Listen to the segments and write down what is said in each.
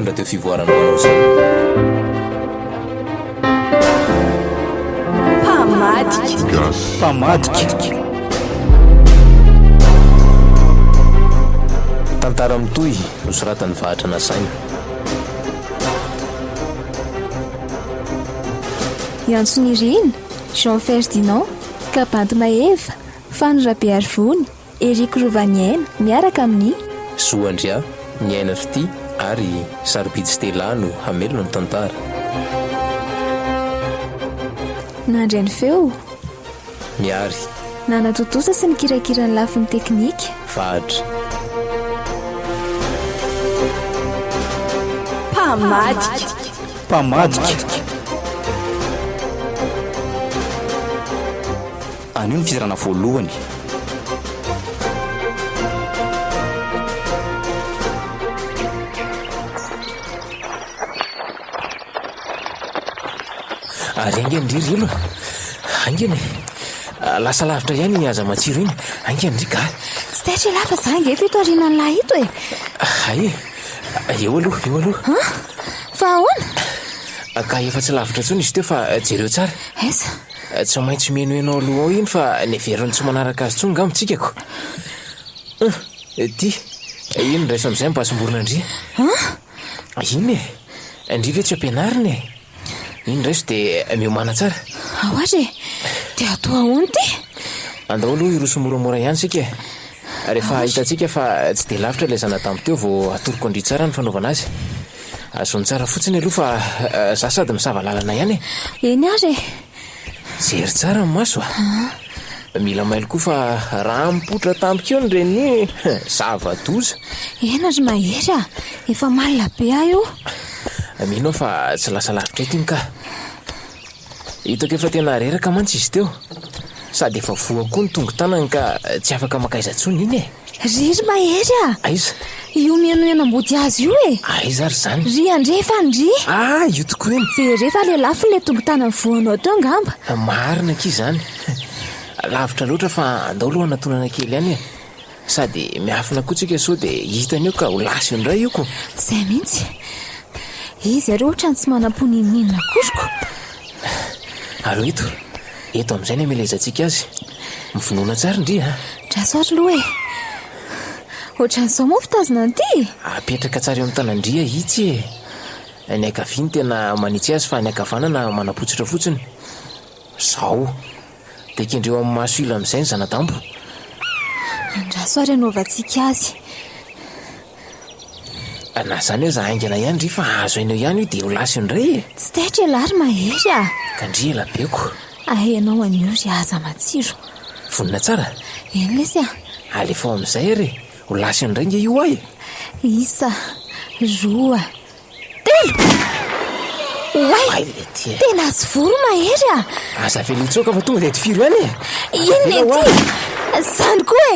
tonga teo fivoarana manao zany. Pamadika tantara mitoy nosoratany vahatra nasaina. Iansony Rina, Jean Ferdinand, Kabanto Maeva, Fano Rabearivony, Eric Rovaniaina miaraka amin'ny Zoandria, Miaina Fity ary Sarobidy Stella no hamelona ny tantara. Nandray ny feo Miary nanatotosa sy nikirakirany lafin'ny teknika vahatra. Pamadika anio ny fizarana voalohany. Ary angeny ndriry ilo angeny lasa lavitra ihany ny aza matsiro iny angeny ndrika tsy taitra lafa zangy efa ito ariana ny lahy ito e. ay eo aloha fa ahoana ka efa tsy lavitra tsony izy teo fa jereo tsara esa tsy maintsy menoenao aloha ao iny fa neveriny tsy manaraka azy tsony ngamotsikako ty ino ndraiso am'izay mipasom-borona andria iny e ndri ve tsy ampianariny e iny raiso dia miomana tsara ahoatra e dia atao ahoany ty andao aloha iroso moramora ihany sika rehefa hitantsika fa tsy dia lavitra ilay zanadambo teo vao atoroko andry tsara ny fanaovana azy azony tsara fotsiny aloha fa za sady misava lalana ihany e eny ary jery tsara ny maso mila mailo koa fa raha mipotra tampika eo ny reny zava-doza ena ry mahery efa malina be ahy io mino fa tsy lasa lavitra ety iny ka hitako efa tena reraka mantsy izy teo sady efa voa koa ny tongo tanany ka tsy afaka makaiza tsony iny e ry mahery aiza io mianoenam-body azy io e aiza ry zany ry andrefa ndry io tokoa eny jerefa le lafo le tongo tanany voanao teo ngamba marina ki zany lavitra loatra fa andao aloha anatonana kely ihany e sady miafina koa tsika sao dia hitany eo ka ho lasy indray io ko zay mihitsy izy ary ohatra ny tsy manam-poninina kosoko aro eto amin'izay ny amelezantsika azy mivonoana tsara ndry drasoatra aloha e ohatran'izao moa fitazona an'ity apetraka tsara eo amin'ny tanandria hitsy e ny akaviny tena manitsy azy fa ny akavanana manapotsitra fotsiny zao dia kendreo amin'ny maso ilo amin'izay ny zanadambo andrasoary anaovantsika azy na zany hoe za aingana ihany ndry fa azo ainao ihany io dia ho lasy indray e tsy taitra elary mahery ka ndry elabeko ahenao anio ry aza matsiro vonina tsara eny lesy alefa amin'izay ary ho lasy indray nge io ahy isa roa telo way tena azy voro mahery aza velitsoka fa tonga dia tifiro ihany e inona ety zany koa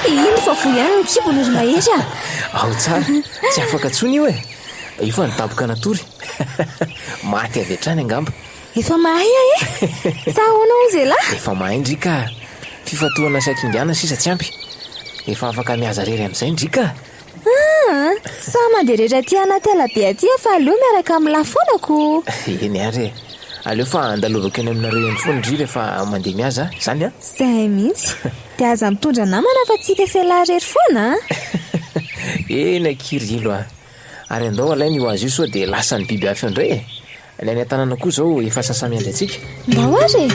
e ino fa vo ihany ny kibony ry mahery ao tsara tsy afaka tsony io e io fa nitaboka natory maty avy hatrany angamba efa mahay e sa ahoana ozy la efa mahay ndrika fifatohana sakingana sisa tsy ampy efa afaka mihaza rery amin'izay ndrika sa manderetra ty anaty alabe aty fa aleo miaraka amin'ny lafonako eny ary aleo fa andalovako eny aminareo eny foany ndry rehefa mandeha mihaza zany zay mihitsy dia aza mitondra namana fa tsika selarery foana eny akiry ilo ary andao alainy io azy io sao dia lasa ny biby afy indray e ny any an-tanàna koa zao efa sasamiandry atsika ndao ary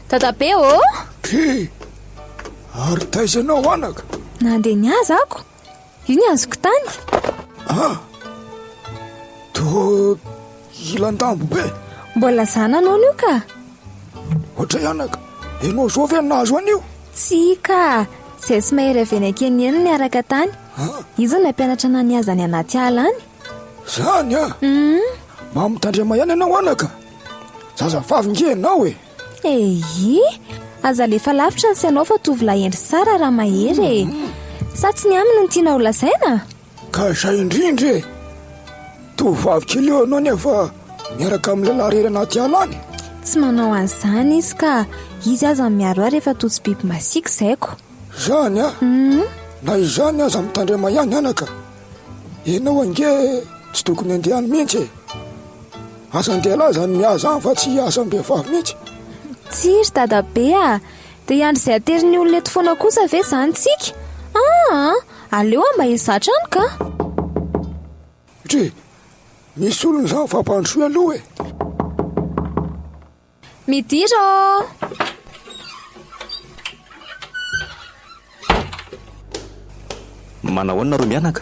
Tatape o ary taizanao anaka nandeha ny azy ako io ny azoko tany to ilan-dambo be mbola zananao nio ka ohatra ianaka enao zao ve nazo anio tsy ka zay sy mahery aveny akeny eny ny araka tany izy nampianatra na ny azany anaty ala any zany a mamitandrema ihany ianao anaka zazavavyngenao e. eyi aza lefa lavitra ny sianao fa tovolahy endry sara raha mahery e. Sa tsy ny aminy ny tiana ho lazaina? Ka zay indrindra e, tovavy kely eo anao nefa miaraka amin'ny lehilahy rery anaty ala any. Tsy manao an'izany izy ka izy aza miaro ahy rehefa totsy biby masiaka zaiko. Zany a na izany aza mitandrema ihany anaka, enao ange tsy tokony andehany mihitsy e. Asan-dehilahy zany mihaza any fa tsy asan-behivavy mihitsy. Tsiry dadabe a, dia iandry izay ateriny olona eto foana kosa ve zany tsika? Aleo mba izatra any ka. Dre, misy olona zany fampandrosoa aloha e. Midira. Manao ahoana ro mianaka?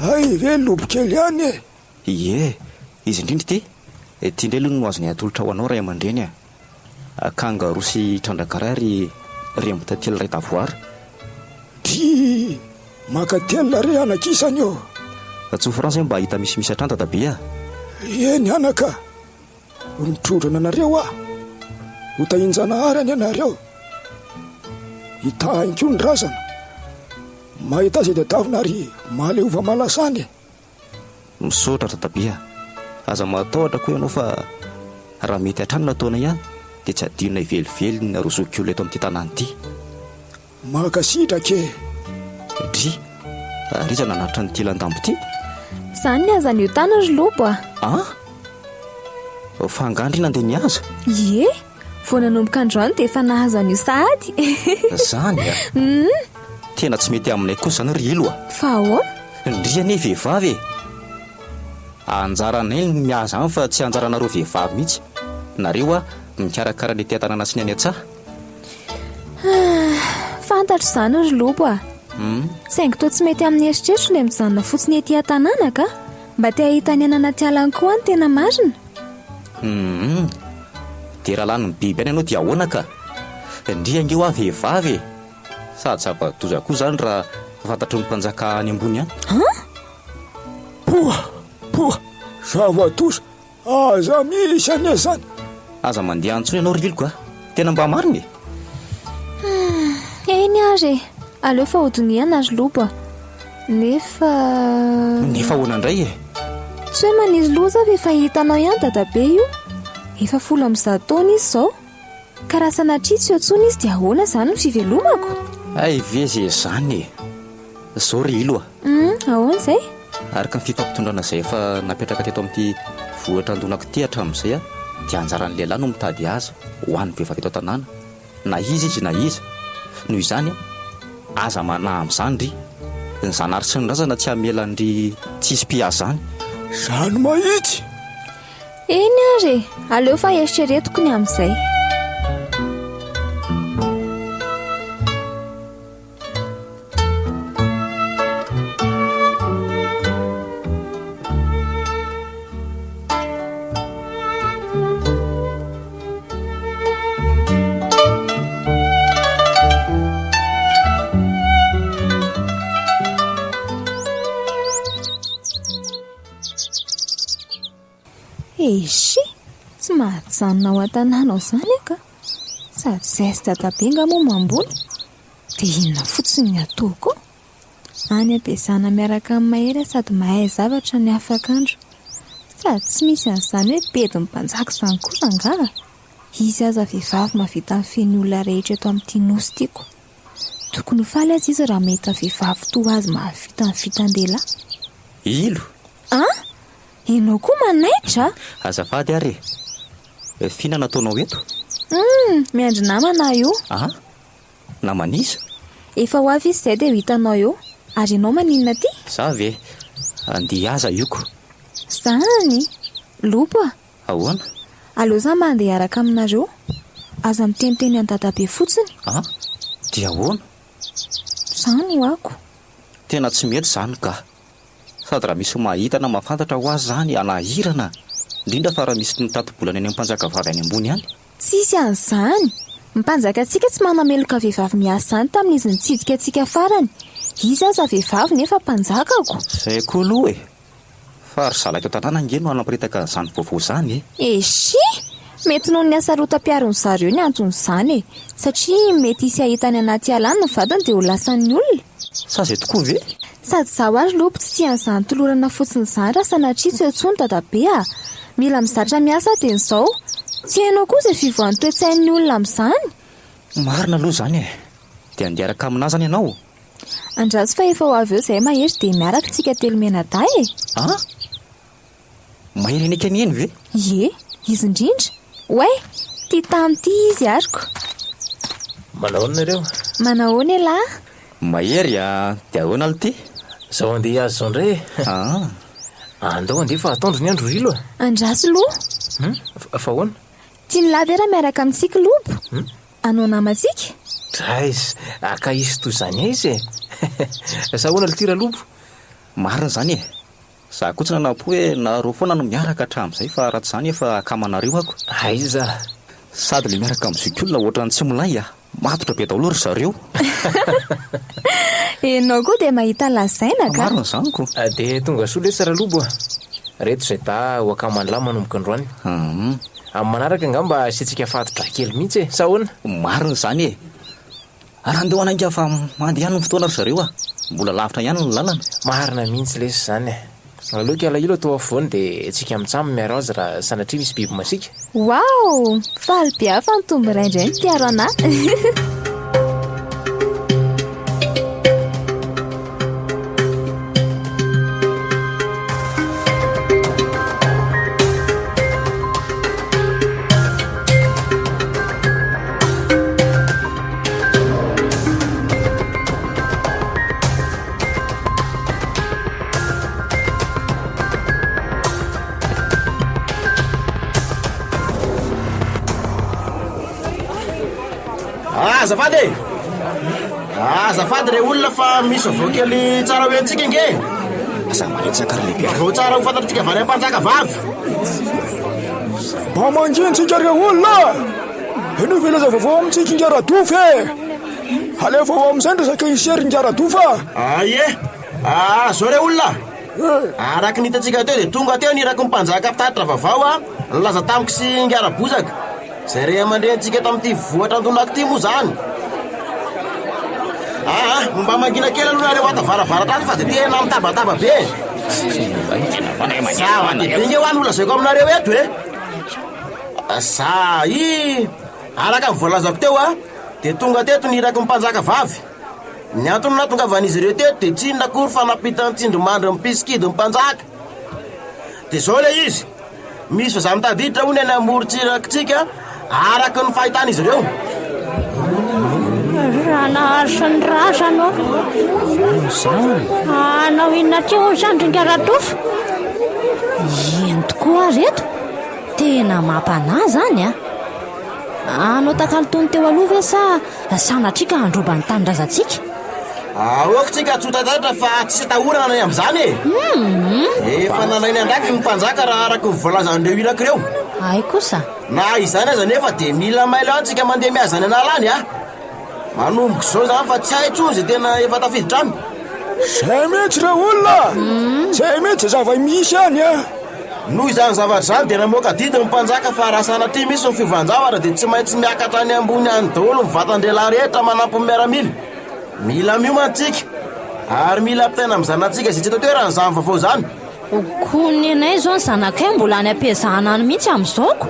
Ay ve lobokely ihany e. Ie, izy indrindry ty indray aloha no azony atolotra ho anao ray aman-dreny a. Akanga rosy trandrakarary rembotantely ray tavoara. Ty makatelina re anakisany eo. Tsofransy mba hita misimisy atranta dabe a. Eny anaka, nitrodrana anareo a, ho tahinjanahary any anareo, hitahainko ny razana, mahita azy dadavina ary mahaleova malasany. Misaotra dabe a, aza matahotra koa ianao fa raha mety hatrany nataona ihany dia tsy adinona ivelively ny arozoko olona eto amin'ity tanàna ity. Makasitra ke. Dry, riza nanatra ny tilan-dambo ity. Zany ny azany io tany ry lobo a. Fangandry nandeha niaza. Ie, vao nanomboka androany dia efa nahazany io sahady. Zany a. Tena tsy mety aminay kosa zany ry ilo a. Fa ahoana? Ndry ane vehivavy e. Anjaranay ny miaza any fa tsy anjaranareo vehivavy mihitsy. Nareo a mikarakara ny tia tanàna sy ny any an-tsaha. Fantatro zany ry lobo a. Saingy toa tsy mety amin'ny eritreritro ilay mijanona fotsiny ety an-tanàna ka mba te ahita ny any anaty ala any koa ny tena marina. Dia raha lany ny biby any ianao dia ahoana ka? Ndry angeo a vehivavy e. Sady zava-doza koa zany raha fantatro ny mpanjaka any ambony any. Poa, zava-doza aza misy ane zany. Aza mandeha antsony ianao ry iloko a. Tena mba marina e. Eny ary aleo fa hodiniana ry lobo a. Nefa ahoana indray e. Tsy hoe maniry loza ve efa hitanao ihany dadabe io. Efa folo amin'izao taona izy zao. Ka raha sanatria tsy oantsony izy dia ahoana zany ny fivelomako? Ay vezy zany e. Zao ry ilo a. Ahoana izay? Araka ny fifampitondrana izay efa napetraka teto amin'ity vohatra andonako ty hatramin'izay a, dia anjaran'ny lehilahy no mitady aza ho an'ny vehivavy eto an-tanàna. Na izy na iza. Noho izany aza manahy amin'izany ry. Ny zanary sy ny razana tsy hamelan'ry tsisy mpihaza zany. Zany mahitsy. Eny ary aleo fa eritreretiko ny amin'izay. Eshi, tsy mahajanona ao an-tanàna zany aka. Sady zay sy dadabenga moa mamboly. Dia inona fotsiny ny ataoko? Any ampiasana miaraka amin'ny mahery sady mahay zavatra ny afakandro. Sady tsy misy an'izany hoe bedy mpanjaka izany kosa angaha. Izy aza vehivavy mahavita amin'ny feny olona rehetra eto amin'ity nosy tiako. Tokony ho faly azy izy raha mety vehivavy toa azy mahavita ny fitandela. Ilo. Enao koa manaitra? Azafady ary. Fina nataonao eto? Miandry namana io. Namaniza? Efa ho avy izy izay dia ho hitanao eo. Ary ianao maninona ty? Za ve? Andeha aza ioko. Zany? Lobo a? Ahoana? Aleo za mba andeha araka aminareo. Aza miteniteny an-dadabe fotsiny. Dia ahoana? Zany ho ako. Tena tsy mety zany ka. Sady raha misy mahita na mahafantatra ho azy zany anahirana. Indrindra fa raha misy nitato-bolana any mpanjaka vavy any ambony any. Tsisy an'izany. Mpanjaka antsika tsy manameloka vehivavy miasa zany tamin'izy nitsidika antsika farany. Izy aza vehivavy nefa mpanjakako. Zay koa aloha e. fa ry zala teo tanàna nge no anamparitaka zany vaovao zany esy mety noho ny asarotam-piarony zareo ny anton'izany satria mety isy ahitany anaty alany ny vadiny dia ho lasan'ny olona sa zay tokoa ve sady zaho ary lopo tsy tian'izany tolorana fotsiny izany raha sanatria tsy etsony dadabe mila mizatra miasa dia n'izao tsy hainao koa izay fivoan'ny toe-tsain'ny olona amin'izany marina aloha zany dia andeharaka aminazany ianao andraso fa efa ho avy eo izay mahery dia miaraka tsika telo menada mahery eny eka ny eny ve ie izy indrindra way tia tamity izy ariko manaonareo manahoana lahy mahery dia ahoana alo ty zaho andeha azy zao indray andao andeha fa atondro ny andro rilo andraso loha fa hoana tia ny lahy vera miaraka amintsika lobo anao namantsika drais aka isy toy zany izy sa hoana litira lobo marina zany za kotsina nampo hoe nareo foana no miaraka hatramin'izay fa raha tsy zany efa akamanareo ako aiza sady le miaraka amin'zikolona ohatrany tsy molay matotra be daholo ry zareo enao koa dia mahita lazaina ka marina zany ko dia tonga soa le tsara lobo reto zay ta ho akamany lahy manomboka androany amin'ny manaraka angamba sitsika fatotra kely mihitsy sa hoana marina zany raha andeho anainga fa mandeha ny fotoana ry zareo mbola lavitra ihany ny lalana marina mihitsy lesy zany aloka alahilo atao afovoany dia tsika mitsamy miaro azy raha sanatria misy biby masika wow faly be afa ny tombo iray indray ny mpiaro anahy azafady re olona fa misy avao kely tsara hoentsika nge asa manetsaka ry lehibe vao tsara ho fantatritsika vary am-panjaka vavy mba mangintsika re olona eno veleza vaovao amintsika ingaradofy alefa ao amin'izay ndresaka isery ingaradofa aie zao re olona araky nitatsika teo dia tonga teo niraky mpanjaka mpitatitra vavao nilaza tamiko sy ingarabozaka zay re amandrentsika tamin'ity vohatra andonako ty moa zany mba mangina kely aloha nareo atavaravara fa dia tena mitabataba be zava-dehibe nge ho any olazako aminareo eto za araka mivoalazako teo dia tonga teto niraky mpanjaka vavy ny antony na tonga avan'izy ireo teto dia tsy nakory fa napitany tsindromandry mipiskidy mpanjaka dia zao le izy misy fa za mitadiditra ho ny any amorontsirakitsika araky ny fahitana izy ireo raha naharitra ny razanao anao inona teo zany ringaratofa ino tokoa reto tena mampanahy zany anao takalotony teo aloha ve sa sanatrika androbany tanindrazantsika aoko tsika tsotatatra fa tsy atahorana nay amin'izany efa nanainy andraky ny mpanjaka raha araky nyvoalazan'ireo iraky ireo ay kosa na izany aza nefa dia mila mailo antsika mandeha miazany analany manomboka zao zany fa tsy hay tsony zay tena efa tafiditra any zay mihitsy re olona zay mihitsy zava-misy any noho izany zavatra zany dia namoaka didi mpanjaka fa raha sanatria misy ny fivanjavatra dia tsy maintsy miakatra any ambony any daholo mivatandrelahy rehetra manampy miaramila mila miomantsika ary mila ampitaina amin'zanatsika zay tsy tatoerany zany vaovao zany kony anay zao ny zanakay mbola any ampiazahana any mihitsy amin'izako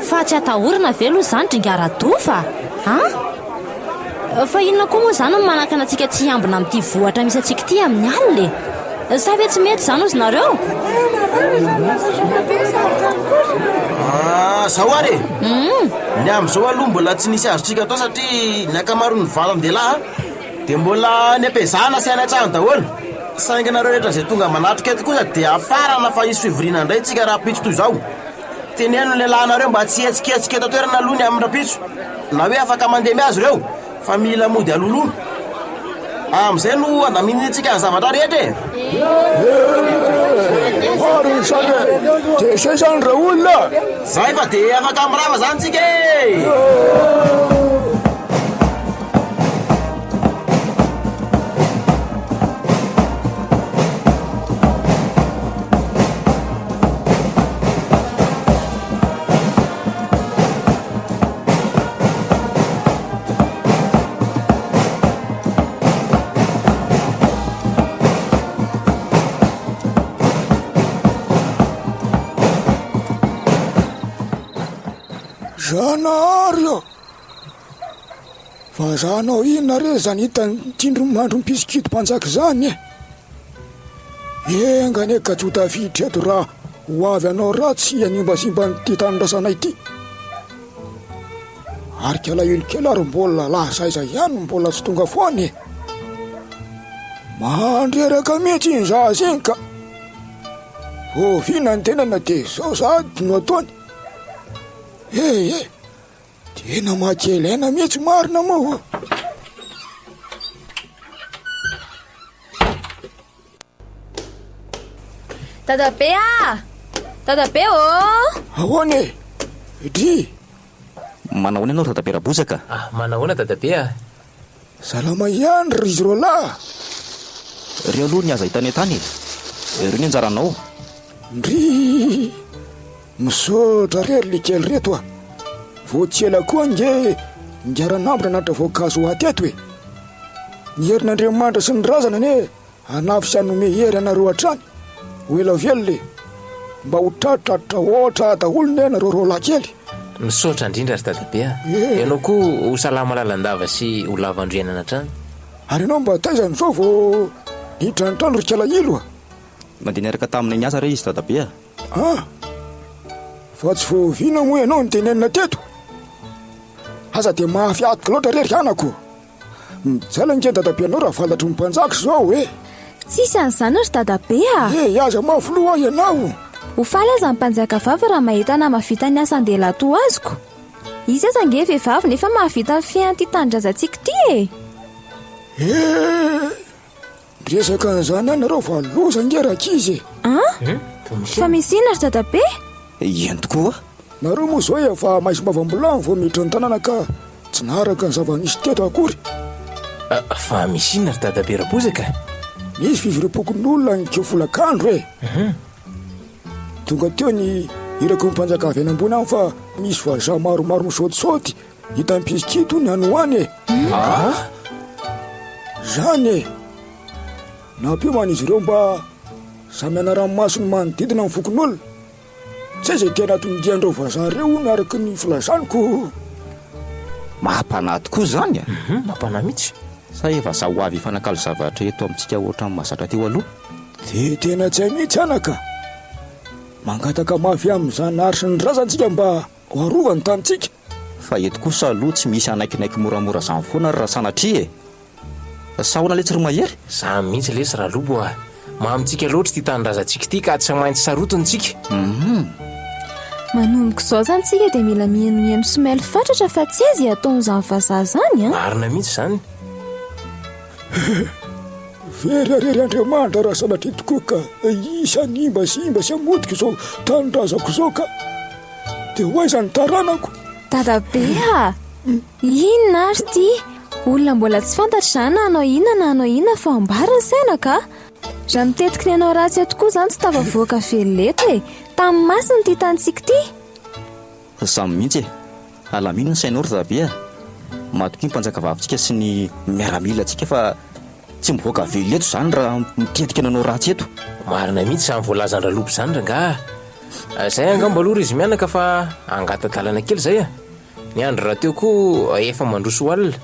fa tsy atahorana velo zany dringaradofa fa inona koa moa zany no manakana antsika tsy hiambina amin'ity vohatra misy antsika ity amin'ny alina sa ve tsy mety zany ozy nareo zao ary ny amin'izao aloha mbola tsy nisy azotsika atao satria ny akamaroany valan-dehilahy dia mbola ny ampezahana sy any an-tsahany daholo sainganareo rehetra zay tonga manatrika eto kosa dia afarana fa isy fivorina indray tsika raha pitso toy izao teneno ny lehilahinareo mba tsy etsiketsika eto toerana aloha ny amin'ny rapitso na hoe afaka mandeha miazy ireo fa mila mody alolono amin'izay no andaminitsika ny zavatra rehetra mariny zany dia zay zany re olona zay fa dia afaka mirava zany tsika zanareo fa zanao inona re zany hitanytindro mandro mpisikito mpanjaka zany engany ka tsy ho tafiditra eto raha ho avy anao ratsy animbasimba ty tanyrasanay ty ary kalahelokely ary mbola lazaiza ihany mbola tsy tonga foany mandreraka mihitsy iny zazy iny ka vovina ny tenana de zao sady no ataony tena makelaina mihitsy marina moa Dadabe Dadabe ahoana dry manahoana ianao dadabe rabozaka manahoana dadabe salama ihany ry izy roalahy reo aloha ny aza hitany tany reo ny anjaranao ndry misaotra rery le kely reto voatsela koa nge ngiaranambra natra voankazo ho ateto ny herin'Andriamanitra sy ny razana ne anafy sy anome hery anareo hatrany ho ela velo le mba ho tratratra ohatra daholo ne nareo roalahy kely misaotra indrindra ry dadabe ianao koa ho salama lalandava sy ho lavandrianana hatrany ary ianao mba taizany zao vo nitranotrano ry kalailo mandeha niaraka taminy ny asa re izy dadabe fa tsy voavina moa ianao ny tenenina teto aza de mahafiatika loatra rery anako mijaila nge dadabeanao raha valatry mimpanjaka zao tsisy an'izany ry dadabe aza mafoloa ianao ho faly aza mimpanjaka vavy raha mahita na mavita ny asa ndeha lato azoko izy aza nge vehivavy nefa mahavita ny fiainty tandrazantsika ty resaka an'izany anareo fa loza ngeraka izy fa misy ina ry dadabe iany tokoa nareo moa zao fa maisy mavambolany vo miditra ny tanàna ka tsy naharaka ny zava-nisy teto akory fa misy inona ry dadabe rabozaka nisy fivirim-pokon'olona ny kefolakandro tonga teo ny irako mimpanjaka avy any ambony any fa misy vaza maromaro misaotisaoty hita mpisikito ny anoany zany nampioman izy ireo mba samy anaranomasony manodidina ny fokon'olona tsy zay tena tondiandreo vaza reo miaraky ny filazaniko mahampanahy tokoa zany mampanahy mihitsy sa efa za ho avy fanakalo zavatra eto amintsika ohatra mahazatra teo aloha de tena tsy hay mihitsy anaka mangataka mafy amin'izany ary sy ny razantsika mba ho arovany tanitsika fa eto kosa aloha tsy misy anaikinaiky moramora zany foana ry raha sanatria sahoana le tsy ro mahery za mihitsy lesy raha lobo mahamitsika loatra ty tanyrazantsika ty ka tsy maintsy sarotonytsika manomboka izao zany tsika dia mila mihanomiano somely fatratra fa tsy azy ataon'izany vazaha zany marina mihitsy zany very arery Andriamanitra raha sanatria tokoa ka isany imba sy amodika izao tanindrazako izao ka dia ho aizany taranako dadabe inona ary ty olona mbola tsy fantatra zany na anao inona fa ambarany saina ka raha mitetika ny anao ratsy tokoa zany tsy tafavoaka velleto tamin'ny masiny ty tanitsika ty samy mihitsy alamino ny sainao ry dadabe matoky ny mpanjaka vavintsika sy ny miaramila antsika fa tsy mivoaka velo eto zany raha mitetika nanao ratsy eto marina mihitsy samy voalazany ralobo zany ranga zay angamba aloha izy mianaka fa angata-dalana kely zay ny andro raha teo koa efa mandroso alina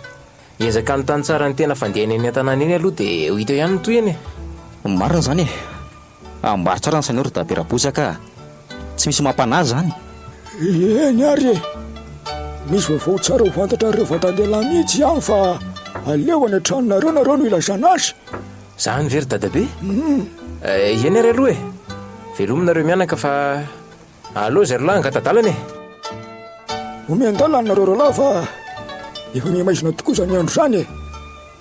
ezaka ny tany tsara ny tena fandehany any an-tanàna eny aloha dia ho hita ihany ny toy eny marina zany ambary tsara ny sainao ry dadabe rabozaka tsy misy mampanahy zany eny ary misy vaovao tsara ho fantatra reo vatandehalahy mihitsy ihany fa aleo any an-tranonareo nareo no ilazana azy zany very dadabe eny ary aloha velominareo mianaka fa aloha zay rolahy angata-dalana omen-dalana nareo rolahy fa efa miamaizina tokoa zany andro zany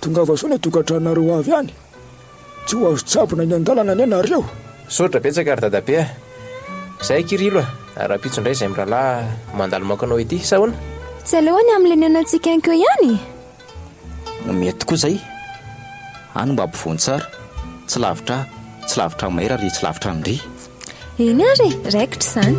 tonga avasao ny tokantranonareo avy any tsy ho azo tsabona ny an-dalana ny anareo sotra betsaka ry dadabe zay kirilo raha-pitso indray zay mirahalahy mandalo mankanao ety sahoana tsy aleoany amin'le ny anantsika ankeo ihany mety tokoa zay any mba ampivoany tsara tsy lavitra mahery ary tsy lavitra amindry eny ary raikitra zany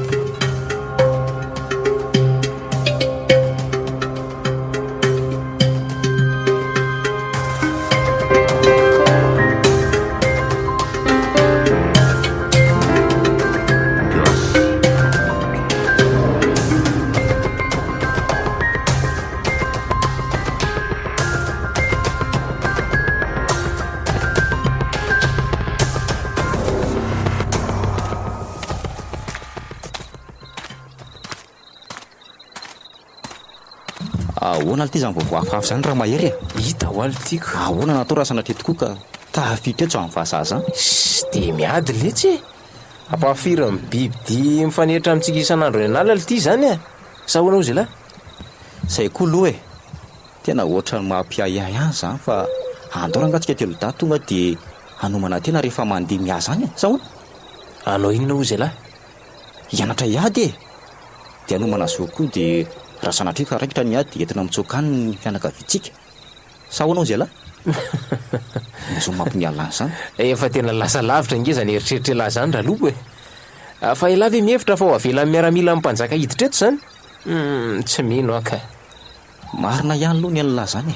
ahoana ity zany vaovao hafahafa zany raha mahery hita ho aly tiako. ahoana natao raha sanatria tokoa ka tafitra eto amin'ny fahasaza de miady letsy ampahafira my biby di mifaneritra amintsika isan'andro ny anala ity zany sa hoanao zay lahy zay koa loha tena ohatrany mampiahiahy any zany fa andorangatsika telo da tonga de hanomana tena rehefa mandeha miaza any sa hoana anao inona ho zay lahy hianatra hiady de hanomana zao koa de raha sanatria ka raikitra ny ady de entina mitsokany ny fianakaviantsika sa hoanao zay lahy zo mampimialana zany efa tena lasa lavitra nge zany eritreritra lahy zany raha lobo fa ilavy mihevitra fa ho avela miaramila amin'ny mpanjaka hiditra eto zany tsy mino aka marina ihany loha ny an'lahy zany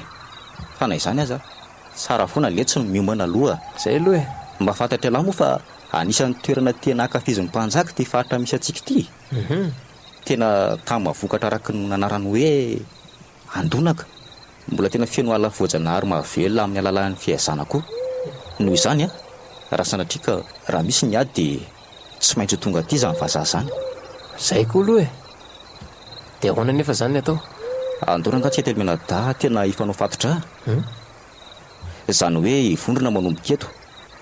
fa nay zany aza tsara foana letsy ny miomana aloha zay aloha mba fantatra lahy moa fa anisan'ny toerana tena akafizin'ny mpanjaka ty faritra misy atsika ity tena tamavokatra araky ny anarany hoe andonaka mbola tena feno ala voajanahary mahavelona amin'ny alalan'ny fiaizana koa noho izany raha sanatrika raha misy ny ady de tsy maintsy tonga aty zany vazaha zany zay koa aloha de ahoana nefa zany ny atao andonangatsika telomena da tena ifanao fatotra zany hoe ivondrona manomboka eto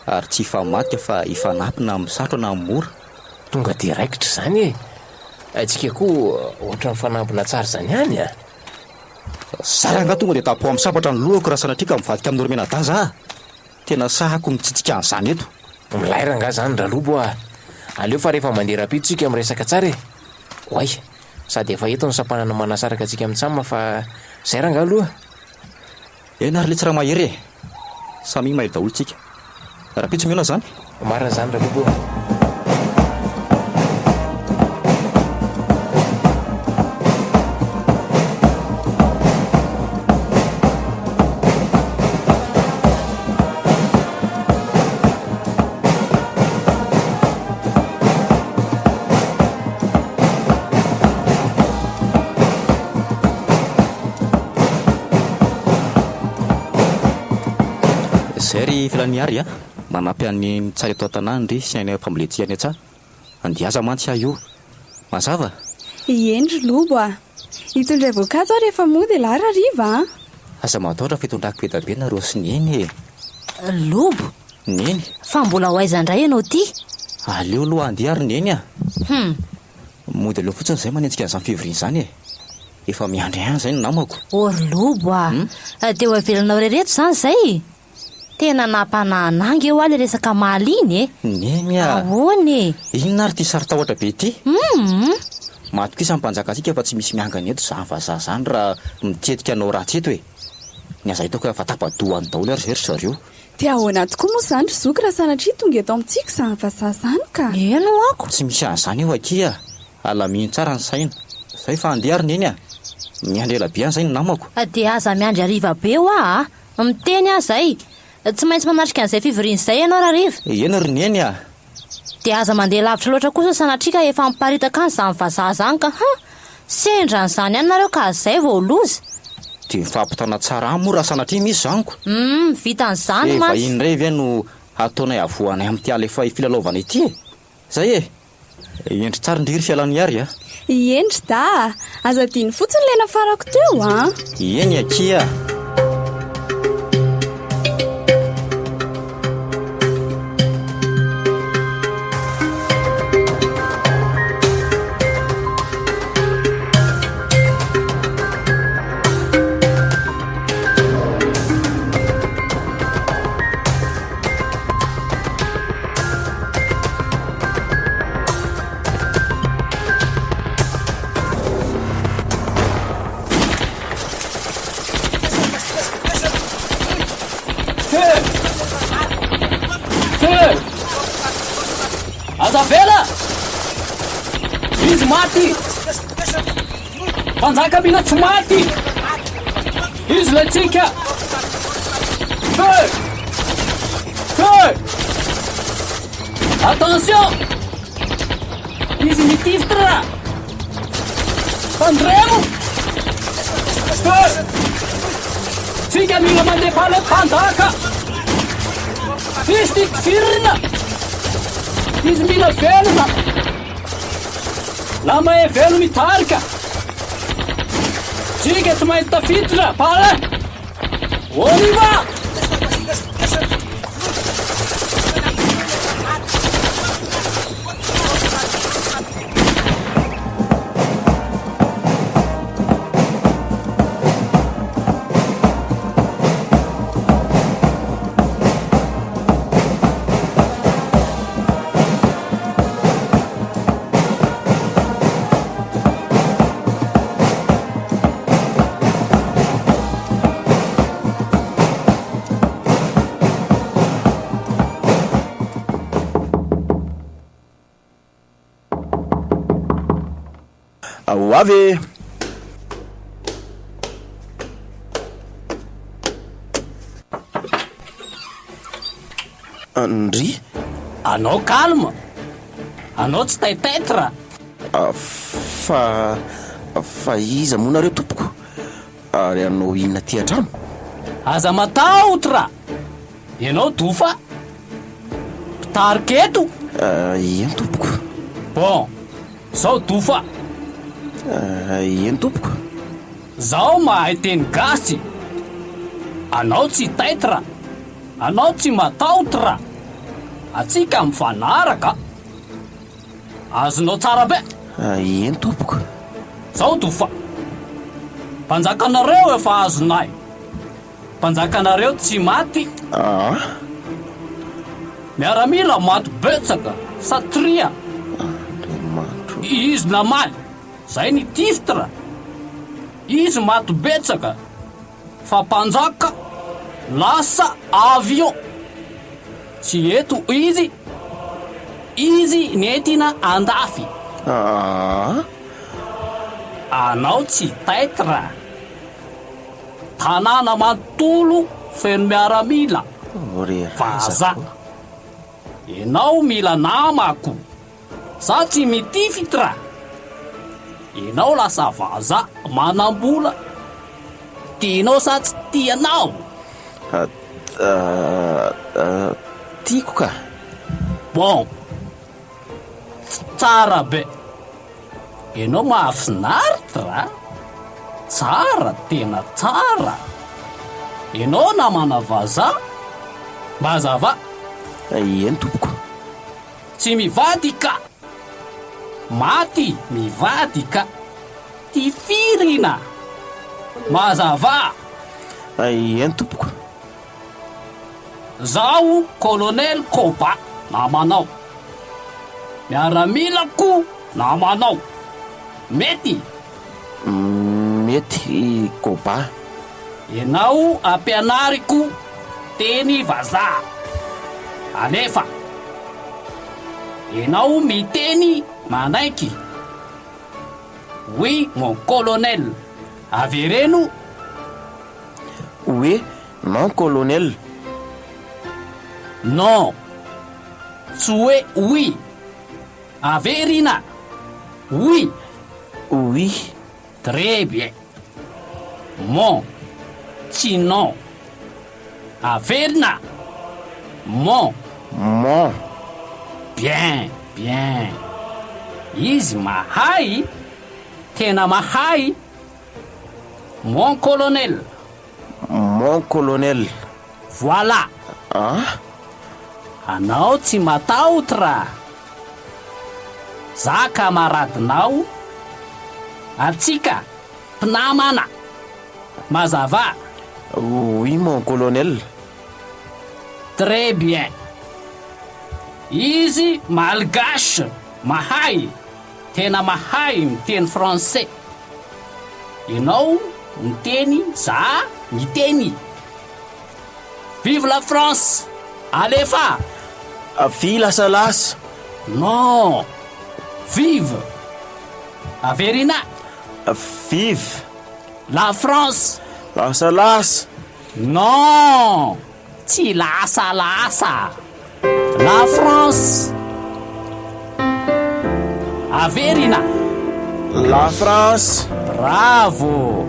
ary tsy ifamaty fa ifanampina amin'ny satro na amin'ny mora tonga de raikitra zany atsika koa ohatra ny fanampina tsara zany hany saranga tonga de tapo amin'ny sabatra ny lohako raha sanatrika mivadika amin'ny oromena da za tena sahako mitsitsika an'izany eto milairanga zany raha lobo aleo fa rehefa mandeha rapitsika amin'ny resaka tsara oay sady efa eto ny sampanana manasaraka atsika amintsamma fa zay ranga aloha ena ary le tsy raha mahery samy mahery daholo tsika rapitso miona zany marina zany raha lobo zay filaniary manampy an'ny tsara eto an-tanàny ry sy any mpamboletsihany atsa andiaza mantsy ah io mazava iendry lobo hitondray voankazo aho rehefa moa de lara riva aza mataotra fitondrako petabe nareo sy neny lobo neny fa mbola ho aizandray ianao ty aleo loha andiary neny mody aleo fotsiny zay manentsika an'izany février zany efa miandry any zay ny namako ory lobo de ho avelanao rereto zany zay tena nampanananga eo aly resaka maliny neny ahoany inona ary ty sary tahotra be ty matoka isa mpanjaka atsika fa tsy misy miangana eto zany vazaha zany raha mitetika anao ratsy eto ny aza hitako fa tapadohany daholo ary zery zareo de ahoana tokoa moa zany ry zoky raha sanatria tonga eto amintsika zany vazaha zany ka eno ako tsy misy an'izany eo akia alamino tsara ny saina zay fa andeha ary neny miandry ela be any zay ny namako de aza miandry ariva be eo miteny zay tsy maintsy manatrika an'izay fivoriany zay ianao raha riva ena ry neny de aza mandeha lavitra loatra kosa sanatrika efa miparitaka any zany vazaha zany ka sendran'izany any nareo ka zay vao loza de mifampitana tsara any moa raha sanatria misy zaniko vitan'izany va indray ve no ataonay avoanay amin'ny ty ala efa filalaovana ity zay endry tsara indriry fialaniary iendry da aza diny fotsiny le nafarako teo eny akia Azavela! Izy maty! Mpanjaka mila tsy maty! Izy latsika! Feu! Feu! Attention! Izy mitifitra! Pandremo! Feu! Tsika mila mandeha pala mpanjaka! Izy firina! Izy mila velona! Lama e velo mitarika! tsika tsy maintsy tafiditra pale oliva. Ao avy ndry Anao calme, anao tsy taitaitra. fa iza moa nareo tompoko ary anao inona ty an-trano? Aza matahotra, ianao dofa pitariketo. Eny tompoko. Bon, zao dofa. Eny tompoko. Zao mahay teny gasy. Anao tsy taitra, anao tsy matahotra. Atsika mifanaraka. Azonao tsara be. Eny tompoko. Zao dofa. Mpanjakanareo efa azonay. Mpanjakanareo tsy maty. Miaramila maty betsaka satria izy namaly. Zay ny tifitra. Izy maty betsaka fa mpanjaka lasa avion. Tsy eto izy. Izy nentina andafy. Anao tsy taitra. Tanàna mantolo feno miaramila. Vaza. Enao mila namako. Sa tsy mitifitra. Enao lasa vaza manambola. Tianao sa tsy tianao? Tiako ka. Bon. Tsara be. Enao mahafinaritra. Tsara, tena tsara. Enao namana vaza. Mazava. Eny tompoko. Tsy mivady ka. Maty mivady ka. Tifirina. Mazava. Eny tompoko. Zao Colonel Koba namanao. Miaramilako namanao. Mety? Mety Koba. Enao ampianariko teny vaza. Alefa. Enao miteny manaiky. Oui, mon colonel. Avereno? Oui, non colonel. Non. Tsy hoe oui. Averina. Oui. Oui. Très bien. Mon. Tsy non. Averina. Mon. Mon. Bien, bien. Izy mahay. Tena mahay. Mon colonel. Mon colonel. Voilà. Anao tsy matahotra. Za kamaradinao. Atsika mpinamana. Mazava. Oui, mon colonel. Très bien. Izy malgache. Mahay. Tena mahay miteny français. Enao miteny, za miteny. Vive la France. Alefa. Fi lasa lasa. Non. Vive. Averina. Vive. La France. Lasa lasa. Non. Tsy lasa lasa. La France. Averina. La France. Bravo.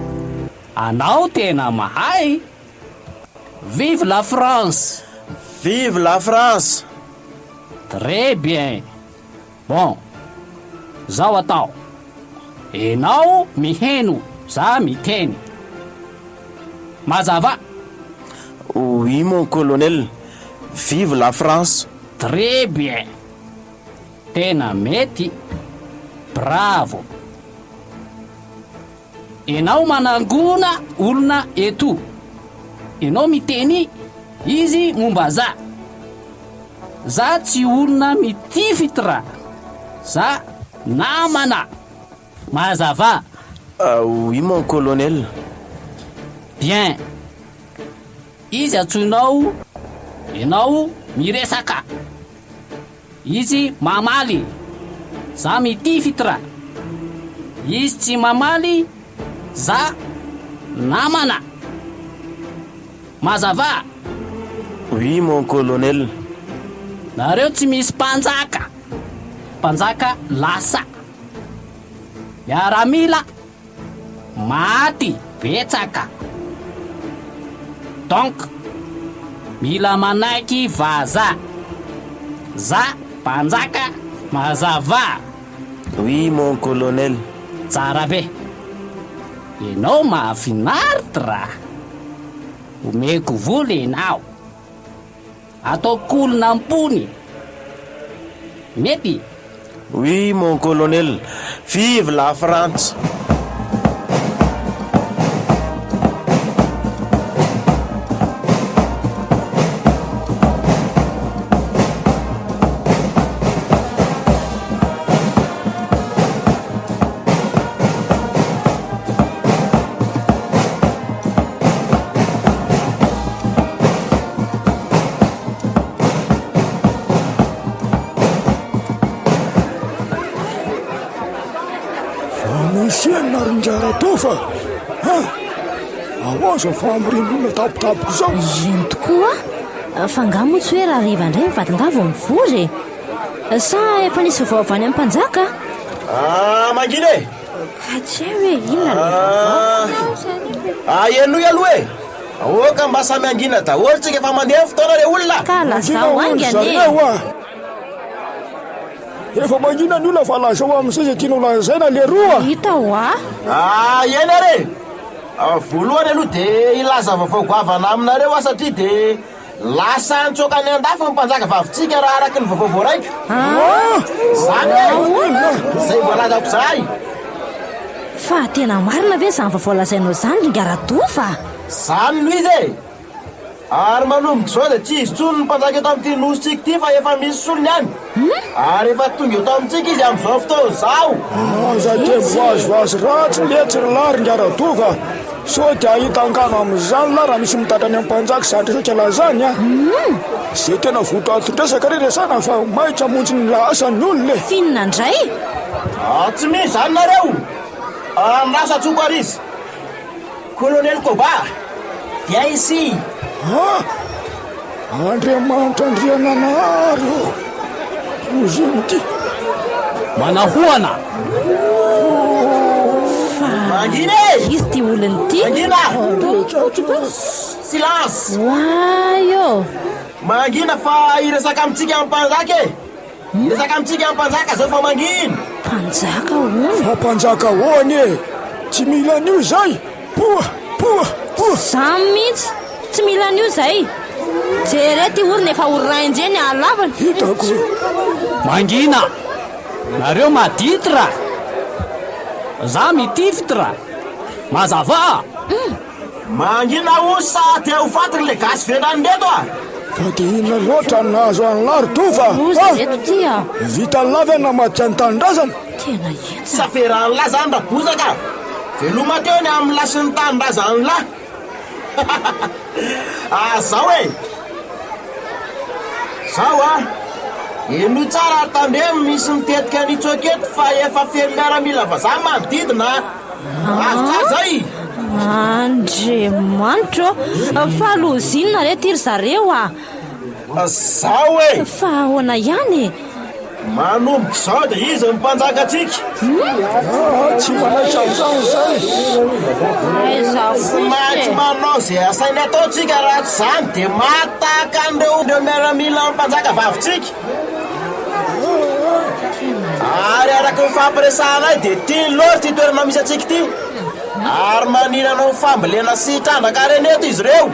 Anao tena mahay. Vive la France. Vive la France. Très bien. Bon. Zao atao. Enao miheno za miteny mazava. Oui mon colonel, vive la France. Très bien, tena mety, bravo. Enao manangona olona eto, enao miteny izy momba za tsy olona mitifitra, za namana, mazava. Oui mon colonel. Bien, izy atsoinao enao miresaka, izy mamaly, za mitifitra, izy tsy mamaly, za namana, mazava. Oui mon colonel. Nareo tsy misy mpanjaka lasa, miaramila maty betsaka, donc mila manaiky vaza, za mpanjaka, mazava. Oui mon colonel. Tsara be, enao mahafinaritra, omeko voly enao, ataoko olona ampony, mety? Oui mon colonel, vive la France. Tofa aoaza fa amiren'olona tapitapiko zao. Ino tokoa fangamo tsy hoe raha riva indray mivatongavo mivory sa efa nisy vaovany amin'ny mpanjaka. Mangina e, ka tsy hoe inona eno aloha e, aoka mba samy angina daholo tsika efa mandeha fotoana re olona ka lazao angany efa magnina ny olona fa lazao amin'izay zay tianao lazaina le roa hita hoa. Eny are voalohany aloha de ilaza vaovao-goavana aminareo satria de lasa antsokany andafy ny mpanjaka vavitsika raha araky ny vaovao raiky zany zay voalazako zay. Fa tena marina ve zany vaovao lazainao zany ringaratofa? Zany no izy e, ary manomboka zao de tsy izy tsony ny mpanjaka eto amin'ity nositsika ty fa efa misy solony any, ary efa tonga eto amintsika izy amin'izao fotoana zao. za te voazoazy ratsy letsy lary ngaratofa so de ahita angano amin'izany la raha misy mitatrany amin'ny mpanjaka zany resaka lazany zay tena voto atondresaka re resana fa maitra amonjy ny lasan'ny olona e. Finina indray tsy misy zany nareo lasa tsoko ary izy colonel Koba dia ici. Andriamanitra andriananaro oziny ty manahoana mangina izy ty olony ty mangina silence wayo mangina fa iresaka amintsika amin'ny mpanjaka e, iresaka amintsika amin'ny mpanjaka zao fa mangina mpanjaka ony fa mpanjaka hoany e, tsy mila an'io zay poa samy mihitsy tsy mila an'io zay jerety orona efa orirainjeny alavany hitako mangina nareo maditra za mitifitra mazava mangina o sa te ho fatry le gasy venany ndeto fa de inona loatra nahazo any lary tofa reto tya vita lavy na matiany tanindrazana tena etsy saferany la zany ra bozaka veloma teo ny amin'ny lasin'ny tanindrazany la zao e zao eno tsara tandre misy mitetika nitsoketo fa efa feno miaramila fa za manodidina azo zay Andriamanitra fa lozinina re tiry zareo zao e fa ahoana ihany manomboka zao de izy mimpanjaka atsika tsy manaitra am'zany zay maty manao zay asainy ataotsika raha tsy zany de mataka andreo miaramila mimpanjaka vavitsika ary araky mifampiresanay de ty loatra ty toerana misy atsika ty ary maninanao fambolena sy trandraka reny eto izy ireo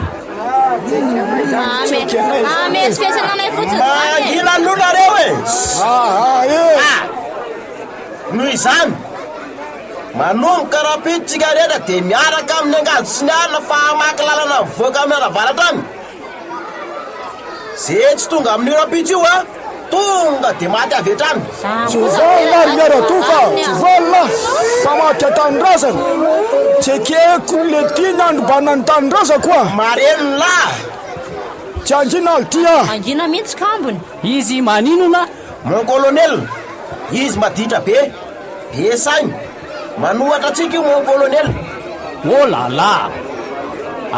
mety fiasananay fotsiny mangina nonareo e noho izany manomboka rapiditsika rehetra dia miaraka amin'ny angady sy ny alina fa hamaky lalana voaka amin'ny aravaratra any zay tsy tonga amin'ny rapitsy io a tonga dia maty avy etrany tsy volona ry miaratoka tsy volona fa maty an-tanindrazana tsy ekeko le tiany androbana ny tanindrazana koa marenony lahy tsy angina ly tia angina mihitsy kambony izy maninona mon colonel izy maditra be be sainy manohatra atsika io mon colonel oh lala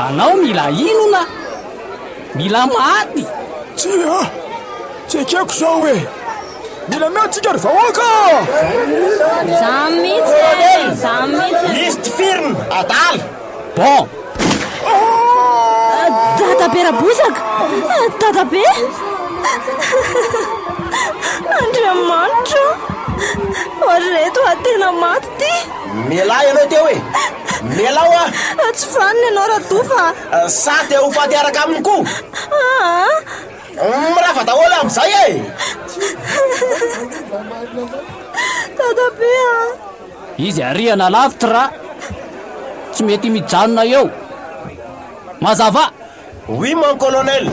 anao mila inona mila maty tsy ekeko zao hoe mila miatsika ry vahoaka za mihitsy izy ty firina adaly bon dadabe rabosaka dadabe andriamanitra oreto atena maty ty mialay ianao teo e mialao a tsy faniny ianao radofa sa te ho faty araka aminy koa mirafa daholo am'izay e dadabe izy ariana lavitra raha tsy mety mijanona eo mazava oui mon colonel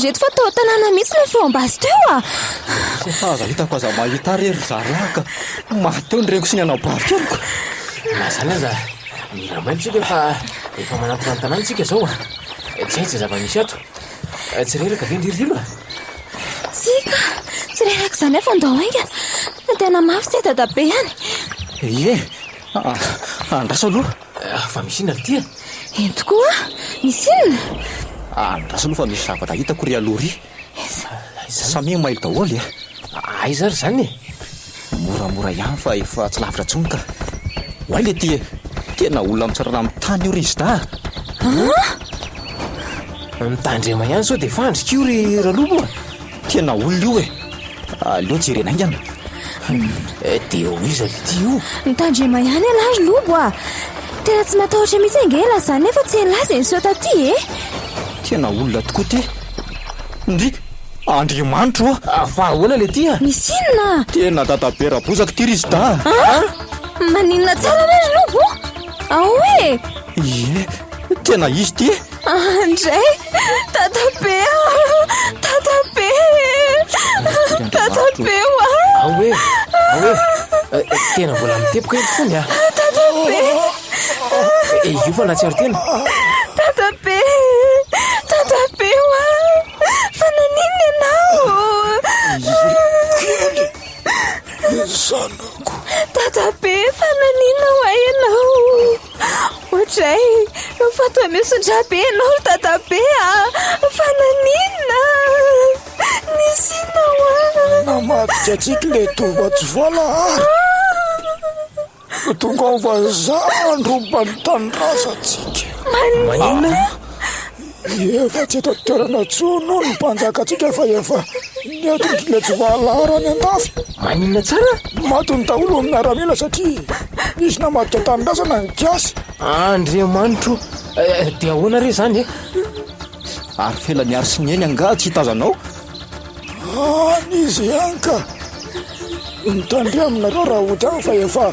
reto fa tao tanàna mihitsy le fomba azy teo a aza hitako aza mahita rery zaraka mahteo ny reniko sy ny anao barikeriko mazany aza mila mailontsika efa manampy tanàntsika zao a tsy haitsy zava-misy ato tsy reraka vendririlo tsika tsy reraka zany afa andao ainga tena mafy tsy dadabe any andraso aloha fa misy ina ly tia eny tokoa misy inona andraso aloha fa misy zavatra hitako ry alory samy mailo daholy aiza ry zany moramora ihany fa efa tsy lavitra tsony ka hoay le ty tena olona mitsarana amin'ny tany io ry izy da mitandrema ihany sao dia fandrika io ry ralobo tena olona io aleo jerenaingana dia ho iza le ty io mitandrema ihany alazy lobo tena tsy matahotra mihitsy angela zany nefa tsy elaza ny sota ty tena olona tokoa ty ndry andriamanitro fa ahoana le ty misy inona tena dadabe rabozaka ty ry izy da maninona tsara anazy lobo ahoe tena izy ty andray tatabe ahoe tena mbola mitepoka eny fony tatabe io fa natsiaro tena tatabe fa nanina ianao zanako tatabe fa nanina ho ay ianao ohatray fa toa misondrabe ianao ry tatabe fa nanina nisy inao namatika atsika le tova tsy voala tonga ovazandrombany tanindrazantsika manina efa tsy eto toerana tsono ny mpanjaka atsika efa niatrotry le tsy valarany andafy manina tsara matony daholo amin'ny aramila satria izy namatika tanindrazana ny kiasy andriamanitro dia ahoana re zany ary fela niary sy ny eny anga tsy hitazanao izy ihany ka nitandre aminareo raha oty agny fa efa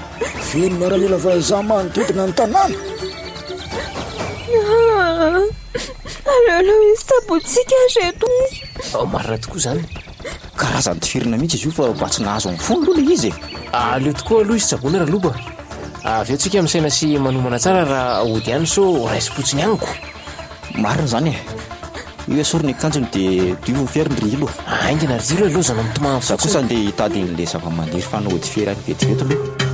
vino miaramila vaza manodidina ny tanàna aleoleo izy tabotsika reto marina tokoa zany karazany tifirina mihitsy izy io fa mba tsy nahazo amin'ny folo aloha le izy aleo tokoa aloha izy tsabona raha loba avy eo tsika misaina sy manomana tsara raha ody ihany so raisy-potsiny agniko marina zany io esoriny akanjony dia divo fiary ny rilo aingana ry jiro aloha zany mitomagna za kosa andeha hitady le zava-maniry fa naody fiary any vetivety aloha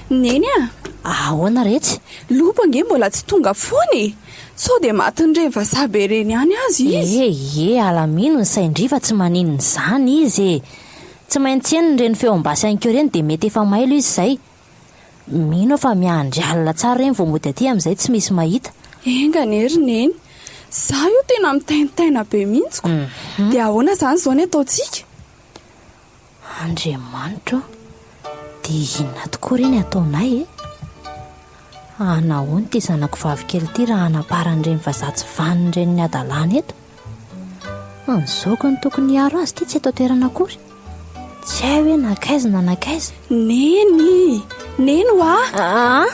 neny ahoana retsy lopa nge mbola tsy tonga foany sao de matindreny vazabe reny any azy izy alamino ny saindrifa tsy maninony zany izy tsy maintsy eniny reny feombasy ankeo reny de mety efa mailo izy zay mino fa miandry alina tsara reny vao mody aty amin'izay tsy misy mahita enganery neny za io tena mitaintaina be mihitsiko de ahoana zany zao ny ataontsika Andriamanitra de inona tokoa reny ataonay anahoany ty zanako vavikely ty raha anaparan'ireny vazatsy vaniny ny adalàna eto an'izao ny tokony hiaro azy ty tsy eto toerana akory tsy hay hoe nakaiza na nakaiza neny hoa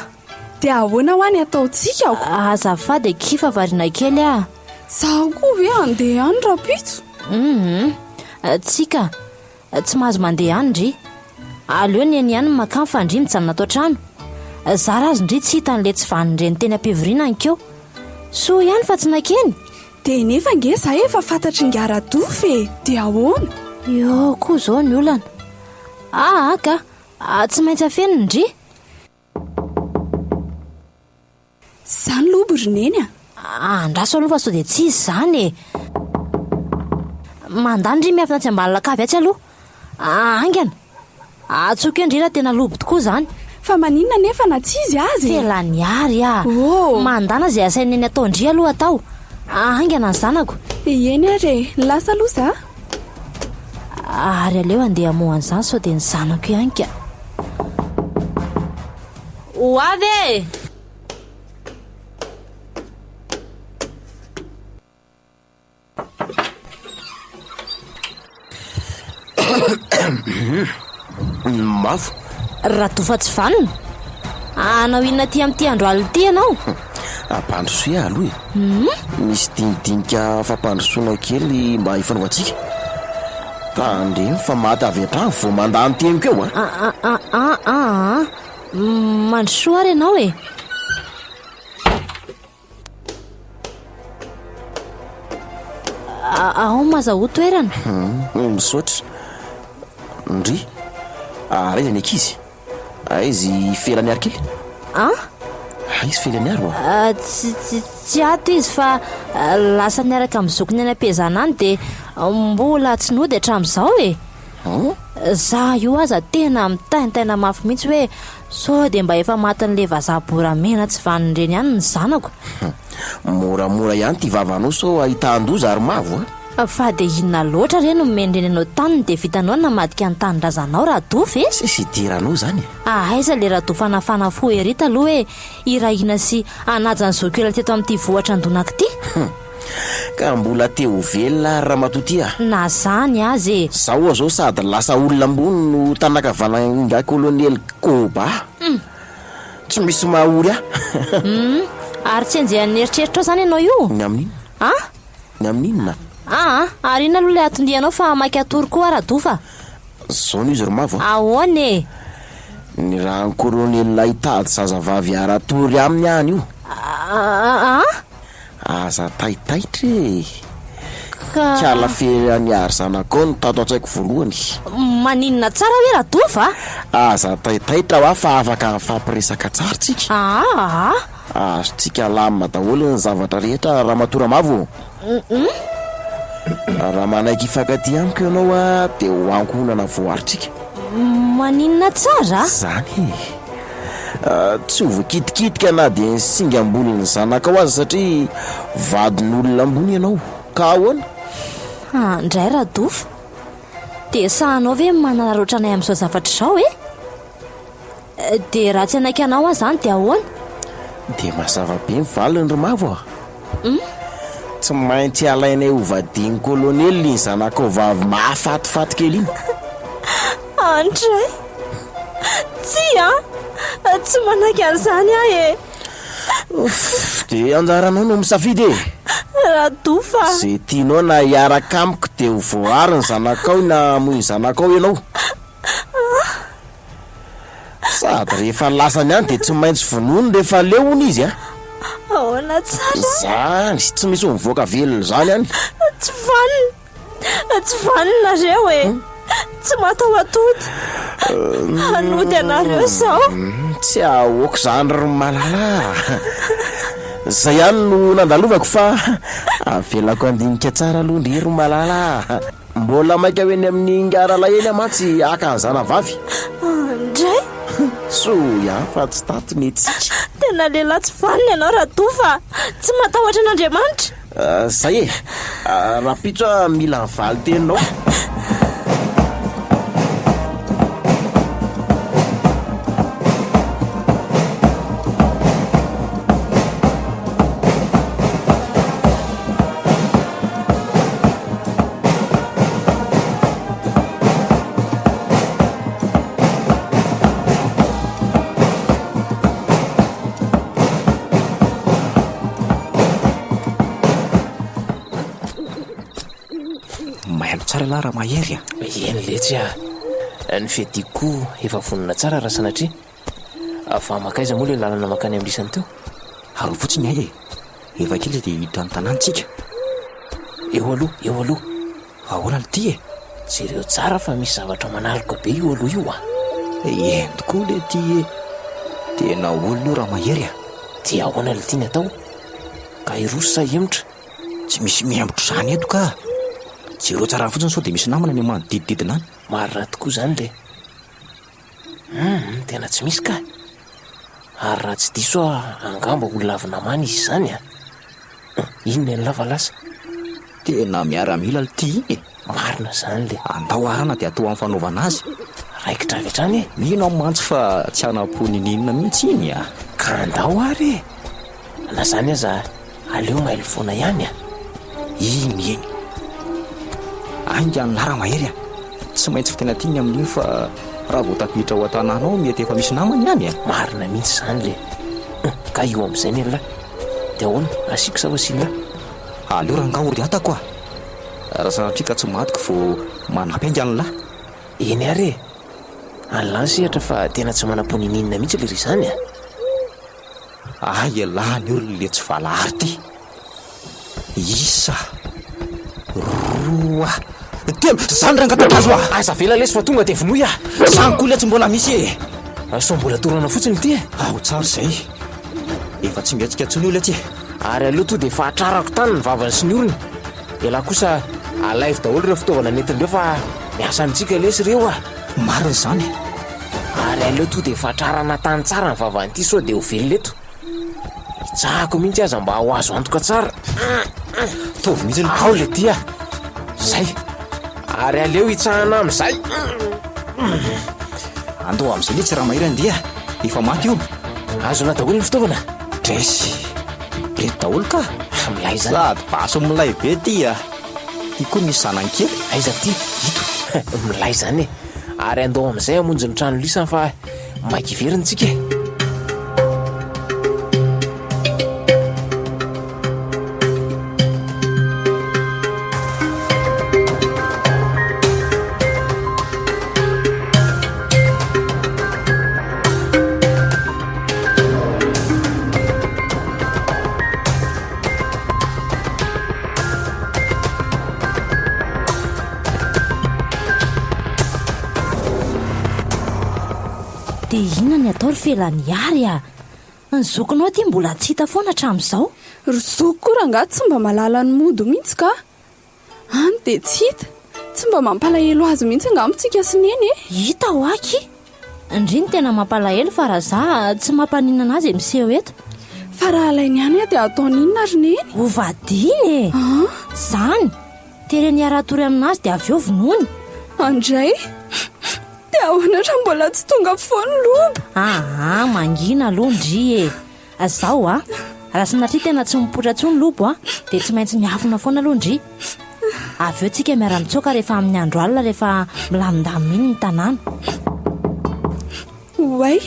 de ahoana ho any ataontsika azafady kifa variana kely zaho koa ve andeha any rapitso tsika tsy mahazo mandeha any ndry aleo ny ihany makamy fandry mijanona atao trano zara azy ndry tsy hita n'le tsy vanindreny teny am-pivoriana ankeo so ihany fa tsy nakeny de nefa nge za efa fantatry ngaradofy de ahoana eo koa zao ny olana ka tsy maintsy afeniny ndry zany lobory neny andraso aloha fa so de tsy izy zany mandandry miafina tsy ambany lakavy atsy aloha angana atsoky ndry raha tena lobo tokoa zany fa maninona nefa na tsy izy azy tela niary mandana zay asainy eny ataondry aloha atao angana ny zanako eny re lasa aloha za ary aleo andeha mohan'izany sao de ny zanako ihany ka ho avy mafo raha tofa tsy vanina anao inona ty amin'ty andro alina ty ianao ampandrosoa aloha misy dinidinika fampandrosoana kely mba hifanaovantsika tandreny fa maty avy an-trano vao mandany teny keo mandrosoa ary ianao ao mazaho toerana misaotra ndry raiza ny akizy izy felany ary kely izy felany ary tsy ato izy fa lasa niaraka amin'ny zokony any am-piazana any de mbola tsy nody hatramin'izao za io aza tena mitaintaina mafy mihitsy hoe sao de mba efa matin'le vazaboramena tsy vanindreny ihany ny zanako moramora ihany ty vavanao sao ahita-ndoza ary mavo fa de inona loatra reny no memendreny anao taniny de vitanao namadika ny tanindrazanao raha dofy sy diranao zany aiza le raha dofa nafana fo erita aloha hoe irahina sy anaja ny zokeola teto amin'ity vohatra andonako ty ka mbola teo velona raha matoty na zany azy zaho zao sady lasa olona ambony no tanakavananga kolonely koba tsy misy mahaory ary tsy enjehan'ny eritreritra ao zany ianao io ny amin'inona ny amin'inona ary ina aloha le atondianao fa maky atory koa raha dofa zao no izy romavo ahoany ny raha ny kolonely hitady zazavavy aratory aminy any io aza taitaitra kala feany ary zanakao no tato an-tsaiko voalohany maninona tsara hoe raha dofa aza taitaitra ho fa afaka mifampiresaka tsara tsika azotsika lamina daholo ny zavatra rehetra raha matora mavo raha manaiky ifankaty amiko ianao de hoankonana voaritsika maninona tsara zany tsy ho voakitikitika na de ny singa amboniny zanakao azy satria vadin'olona ambony ianao ka ahoana ndray raha dofa de sahanao ve manana roatranay amin'izao zavatra izao de raha tsy anaiky anao azy zany de ahoana de mazava be mivaliny ry mavo tsy maintsy alainay ho vadiny kolonely ny zanakao vavy mahafatifaty kely iny andray tsy manaiky an'izany de anjaranao no misafidy raha dofa zay tianao na hiaraka amiko de ho voary ny zanakao na moy ny zanakao ianao sady rehefa lasany any de tsy maintsy vonono rehefa leony izy ahoana tsara zany tsy misy ho mivoaka velona zany any tsy vanina reo tsy matao atody Anody anareo sao? Tsy aoka zany ry malala. Zay ihany no nandalovako fa avelako andinika tsara aloha ndry ry malala. Mbola maika hoeny amin'ny ngarala eny amatsy aka an'izana vavy. Indray So ia fa tsy tato metsika. tena lehilahy tsy valiny ianao Ratofa, tsy matahotra an'Andriamanitra. Zay e, raha pitso mila nivaly teninao. Tsara lara mahery eny letsy ny fiadiko efa vonona tsara raha sanatria fa makaiza moa le lalana makany amin'ny lisany teo. Aro fotsiny ay efa kely dia hiditra ny tanàntsika. Eo aloha Ahoana ny ty jereo tsara fa misy zavatra manaloka be io aloha io eny tokoa le ty tena olona io raha mahery dia ahoana le tiany atao ka iroso sa emotra? Tsy misy miambotro zany eto ka jereo tsara fotsiny sao dia misy namana ny manodidididina any. Marina tokoa zany le tena tsy misy ka ary raha tsy diso angamba olona avy namana izy zany inona ny lavalasa? Tena miaramila le ty iny marina zany le andao arana dia atao amin'ny fanaovana azy raikitra avy hatrany mino amin'ny mantsy fa tsy hanam-ponininina mihitsy iny ka andao ary na zany aza aleo mailo foana ihany iny ainga ny lara mahery tsy maintsy fitena tiany amin'iny fa raha vao tapitra ho an-tanànao mety efa misy namany ihany marina mihitsy zany le ka io amin'izay ny lahy dia ahoana asiko sa wasila aleo raha ngahory atako raha sanatria ka tsy matiko vo manampy ainga ny lahy eny ary an'lany sehatra fa tena tsy manam-ponininina mihitsy le ry zany ay alany eo le tsy valary ty isa roa telo zany rangatatazo aza vela lesy fa tonga dia vonoy zany koa le tsy mbola misy so mbola torana fotsiny ty ao tsara zay efa tsy miatsika tsony io le ty ary aloha to dia fa atrarako tany ny vavany sy ny orony dia laha kosa alaivo daholo ireo fitaovana nentin'ireo fa miasantsika lesy ireo marina zany ary aleo to dia fa atrarana tany tsara ny vavany ity sao dia ho velona eto itsahako mihitsy aza mba ho azo antoka tsara tovy mihitsy ao le ty zay ary aleo hitsahana amin'izay andao amin'izay le tsy raha mahery andia efa maty io azona daholo ny fitaovana dresy reto daholo ka milay zany sady baso milay be ty ty koa misy zanankely aiza ty ito milay zany ary andao amin'izay amonjy ny trano lisany fa maiky iverintsika dia inona ny atao ry felany ary ny zokonao ty mbola tsy hita foana hatramin'izao. Ry zoko koa raha nga tsy mba malala ny mody mihitsy ka any dia tsy hita, tsy mba mampalahelo azy mihitsy angamitsika sy neny hita ho aky indriny tena mampalahelo fa raha za tsy mampaninana azy miseho eto fa raha alainy ihany dia ataony inona ary neny hovadiny zany tereny aratory aminazy dia avy eo vonoany andray dia ahoana raha mbola tsy tonga foany loba mangina aloha ndry zao raha sanatria tena tsy mipotra tsony lobo dia tsy maintsy miafina foana aloha ndry avy eo tsika miara-mitsoaka rehefa amin'ny andro alina rehefa milamindamina ny tanàna way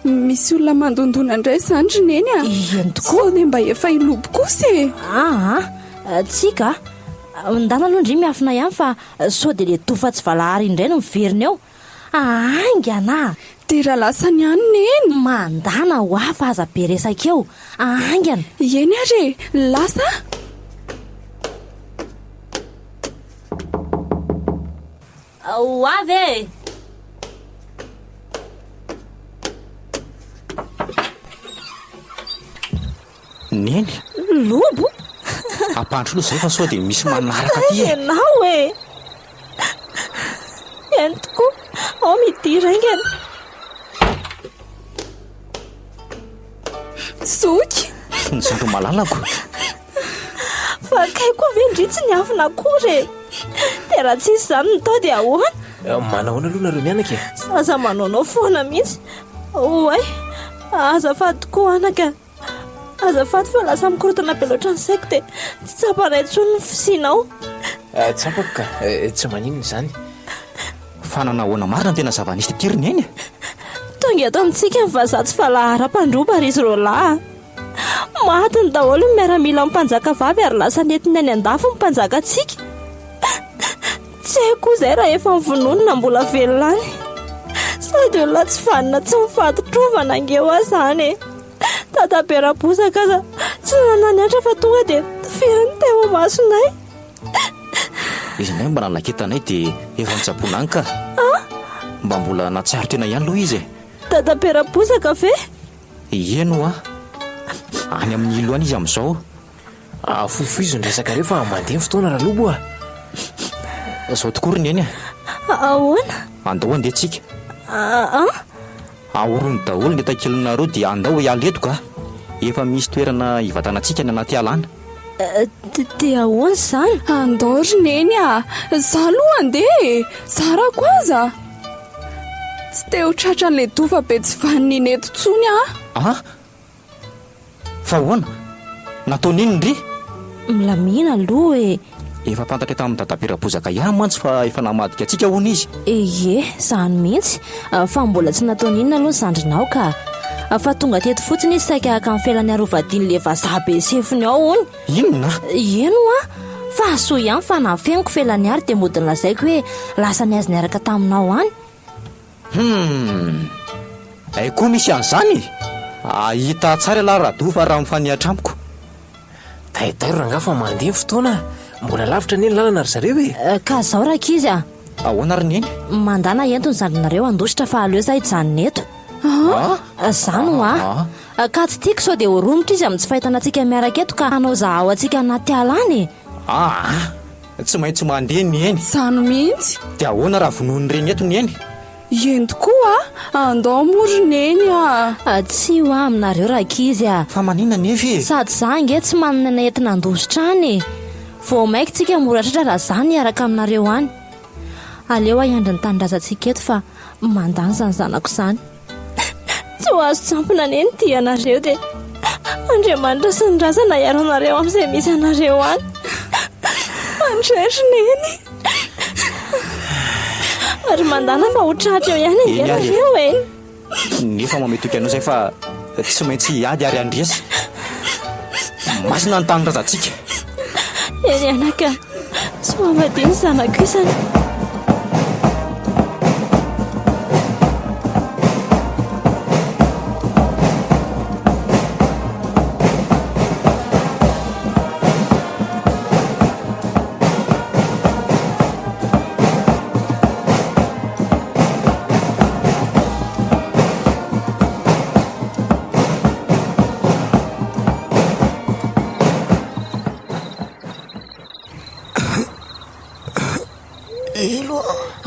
misy olona mandondona indray zany ry neny iany tokoa sao dia mba efa ilobo kosa tsika ndana aloha ndry miafina ihany fa sao dia le tofa tsy valahary indray no miveriny eo aingana dia raha lasa ny any neny mandana ho afa aza be resaka eo aingana eny ary lasa ho avy eny lobo ampandro loha zay fa sao dia misy manaraka ty enao eny tokoa ao midira ingany zoky nizandro malalako fa kaiko vendritsy ny afina akory dia raha tsisy izany nitao dia ahoana manahoana aloha nareo mianaka saza manaonao foana mihitsy oay azafady tokoa anaka azafady fa lasa mikorotana be loatra ny saiko dia tsy tsapanay tsony ny fisianao tsapako ka tsy maninona izany fa nanahoana marina tena zavanisy tiriny eny tonga eto amintsika ny vazatsy fa lahara-pandroba ry izy reo lahy maty ny daholo ny miaramila mimpanjaka vavy ary lasa netiny any an-dafo mimpanjaka antsika tsy haiko izay raha efa mivononona mbola velona any sady olona tsy vanina tsy mifatotrovana angeo azy zany tadabera-bozaka aza tsy nananiatra fa tonga dia firiny teo masonay izy nay mba nalaketanay dia efa nitsapoana any ka mba mbola natsaro tena ihany loha izy tadabera-bozaka ve eno any amin'ny ilo any izy amin'izao fofo izy nresaka reo fa mandeha fotoana raha lobo zao tokoriny eny ahoana andao andeha tsika ahorony daholo ny takelinareo dia andao ialeto ka efa misy toerana hivatanantsika ny anaty alana dia ahoana izany andorony eny za aloha andeha zarako aza tsy te ho tratra n'lay dofa be tsy vaniny eto tsony fa hoana nataony iny ndry milamina aloha efa fantatra tamin'ny dadabera-bozaka ihany mantsy fa efa namadika antsika hoana izy izany mihitsy fa mbola tsy nataony inona aloha sandrinao ka fa tonga teto fotsiny izy saika haka amin'ny fiailany arovadiny le vazaha be sefony ao ony inona eno fa soa ihany fa nafeniko fiailany ary dia modiny lazaiko hoe lasa ny azy niaraka taminao any ay koa misy an'izany ahita tsara lahy rado fa raha mifaniatra amiko taitairo ranga fa mandeha fotoana mbola lavitra ny eny lalana ry zareo ka zao rakizy ahoana ry ny eny mandana entony zandrinareo andositra fa aleo za hijanona eto zany ka tsy tiako sao dia horomotra izy amin'ny tsy fahitanantsika miaraka eto ka anao zahao antsika anaty alany tsy maintsy mandeha ny eny zany mihitsy dia ahoana raha vonony reny eto ny eny eny tokoa andao morony eny tsy ho aminareo rakizy fa manina nefy sady za nge tsy manana na entina andositra any vao maiky tsika moratratra raha zany iaraka aminareo any aleo iandriny tanindrazantsika eto fa mandany zany zanako izany tsy ho azo tsampona neny ty anareo dia andriamanitra sy ny razana iaro anareo amin'izay misy anareo any andretriny ary mandana fa hotratra eo ihany anareo nefa mametoky anao zay fa tsy maintsy hiady ary andresy masina ny tanindrazantsika eny anaka sy mavadiny zanako isany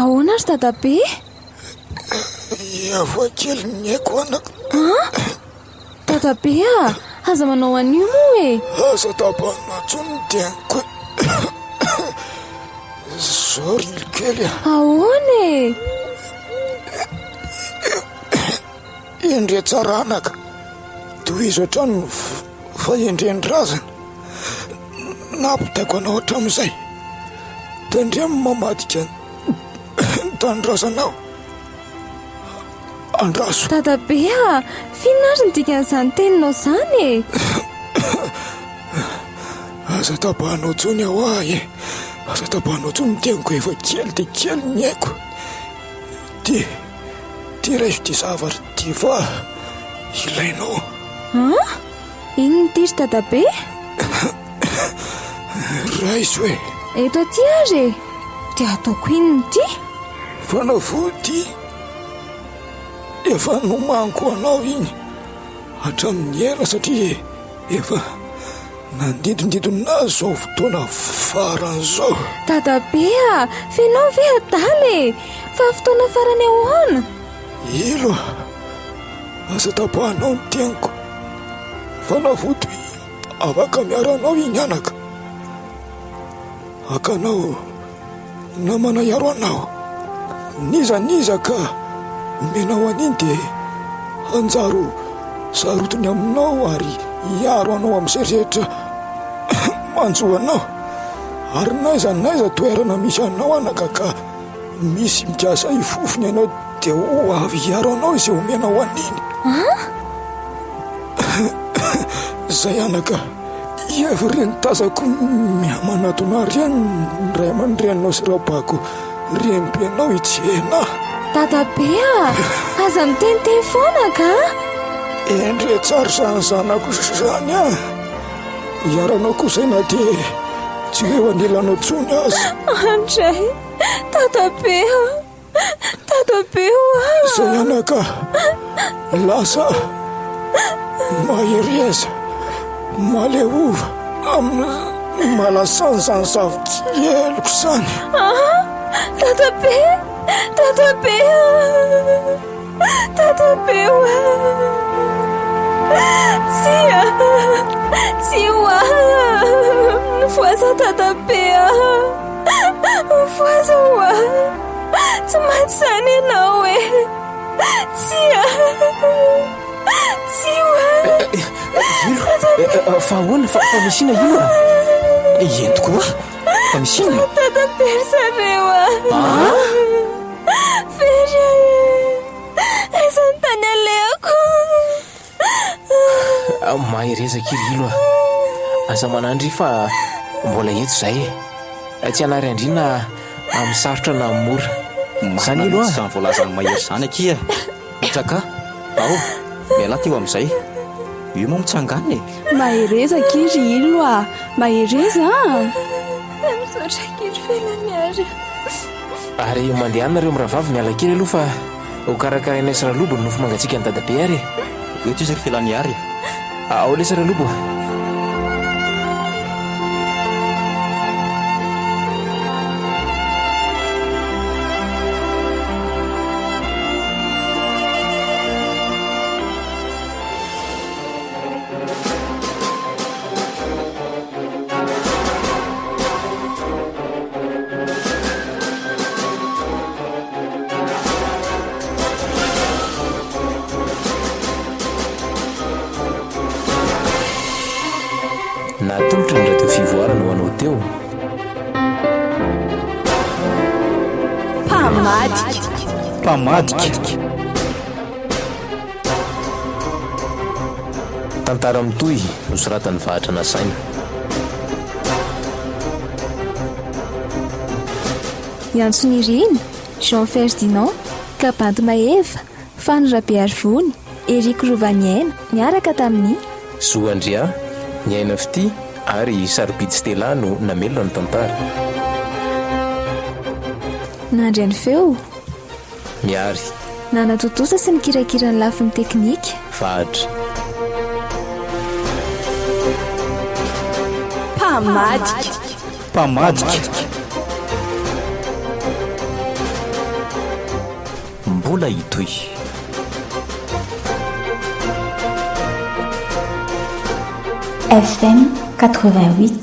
ahoana ry dadabe ava kely ny haiko anaka dadabe aza manao an'io moa aza tapana tsony dianiko zao rily kely ahoana indre tsara anaka toy izy ohatrano fa endrendrazana napitaiko anao hatramin'izay tandriamy mamadika tandrazanao andraso dadabe finary ny dikan'izany teninao izany aza tapahanao tsony aho aza tapahanao tsony teniko efa kely dia kely ny haiko ty raiso ty zavatra ty fa ilainao inony tiry dadabe raiso eto aty ary dia ataoko inony ty fanavody efa nomanko anao iny hatramin'ny ela satria efa nandidondidona zao fotoana faran'izao. Dadabe fenao ve adaly fa fotoana farany ahoana? Ilo asa tapahanao ny teniko fa navoto afaka miaranao iny anaka akanao namana iaro anao niza ka menao an'iny dia anjaro sarotiny aminao ary iaro anao amin'izay rehetra manjoanao ary naiza toerana misy anao anaka ka misy mikasa ifofony ianao dia ho avy iaro anao izay omenao an'iny. Zay anaka iavy tazako miamanatona reny ray aman-drenao sy rabako rembenao ijena. Dadabe aza miteniteny foana ka? Endre tsara zany zanako zany iaranao kosa na dia tsy eo anelanao tsony azy. Andray dadabe zay anaka lasa mahereza maleova amin'ny malasany zavitsy eloko zany. Dadabe tsy hoa mivoaza dadabe mivoaza hoa tsy maty zany ianao e tsy hoa fa ahoana fa misina io ento koa fa misina dadabe zareo fery aizany tany aleako. maherezak'iry ilo asa manandry fa mbola eto zay tsy anary andrina amin'ny sarotra na mora zany ilo zany voalazany mahery zany akia mitraka ao miala teo amin'izay io moa mitsangany maherezaka iry ilo mahereza misaotra kiry felany ary mandehanareo miravavy miala kely aloha fa ho karakarainay saralobo ny nofo mangatsika ny dadabe ary eo ty isaky felany ary ao le saralobo. Natombotra ny radio fivoarana ho anao teo mpamadika tantara mitohy nosoratan'ny vahatra nasaina. Iansony Irina, Jean Ferdinand, Kabanto Maeva, Fany Rabearivony, Eric Rovaniaina niaraka tamin'ny Zoandria Niaina Fity ary Sarobidi Stella no namelona ny tantara. Nandry ny feo miary nanatotosa sy ny kirakirany lafin'ny teknika vahatra mpamadika mbola hitoy. FM 88